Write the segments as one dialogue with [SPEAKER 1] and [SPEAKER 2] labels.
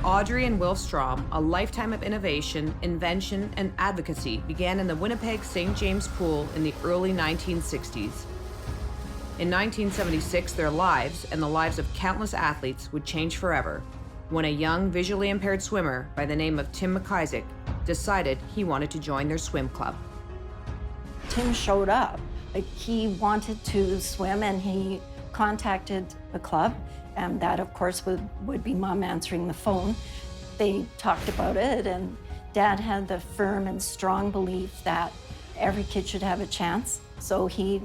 [SPEAKER 1] Audrey and Wilf Strom, a lifetime of innovation, invention, and advocacy, began in the Winnipeg St. James Pool in the early 1960s. In 1976, their lives and the lives of countless athletes would change forever when a young visually impaired swimmer by the name of Tim McIsaac decided he wanted to join their swim club.
[SPEAKER 2] Tim showed up. He wanted to swim and he contacted the club, and that of course would be Mom answering the phone. They talked about it, and Dad had the firm and strong belief that every kid should have a chance. So he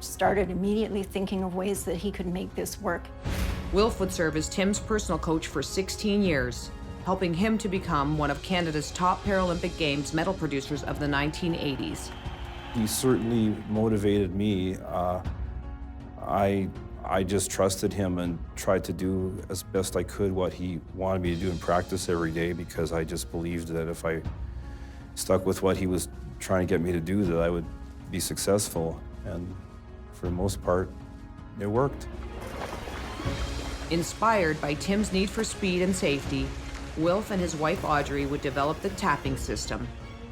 [SPEAKER 2] started immediately thinking of ways that he could make this work.
[SPEAKER 1] Wilf would serve as Tim's personal coach for 16 years, helping him to become one of Canada's top Paralympic Games medal producers of the 1980s.
[SPEAKER 3] He certainly motivated me. I just trusted him and tried to do as best I could what he wanted me to do in practice every day, because I just believed that if I stuck with what he was trying to get me to do, that I would be successful. And for the most part, it worked.
[SPEAKER 1] Inspired by Tim's need for speed and safety, Wilf and his wife Audrey would develop the tapping system,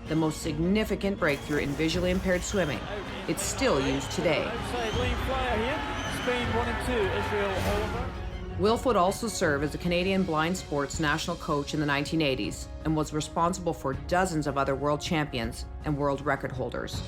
[SPEAKER 1] the most significant breakthrough in visually impaired swimming. It's still used today. Wilf would also serve as the Canadian blind sports national coach in the 1980s and was responsible for dozens of other world champions and world record holders.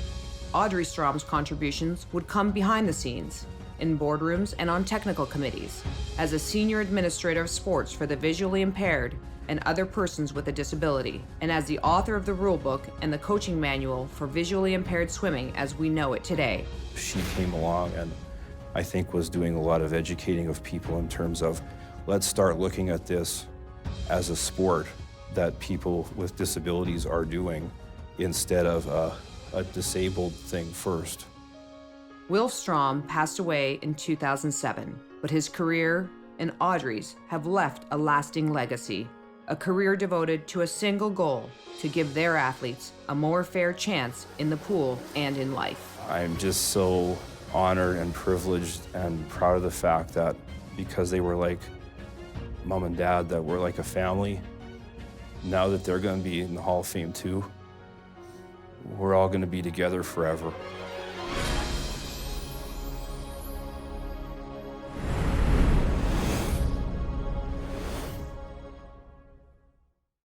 [SPEAKER 1] Audrey Strom's contributions would come behind the scenes, in boardrooms and on technical committees, as a senior administrator of sports for the visually impaired and other persons with a disability, and as the author of the rulebook and the coaching manual for visually impaired swimming as we know it today.
[SPEAKER 3] She came along and I think was doing a lot of educating of people in terms of, let's start looking at this as a sport that people with disabilities are doing instead of a disabled thing first.
[SPEAKER 1] Wilf Strom passed away in 2007, but his career and Audrey's have left a lasting legacy, a career devoted to a single goal: to give their athletes a more fair chance in the pool and in life.
[SPEAKER 3] I'm just so honored and privileged and proud of the fact that because they were like Mom and Dad, that we're like a family, now that they're going to be in the Hall of Fame too, we're all going to be together forever.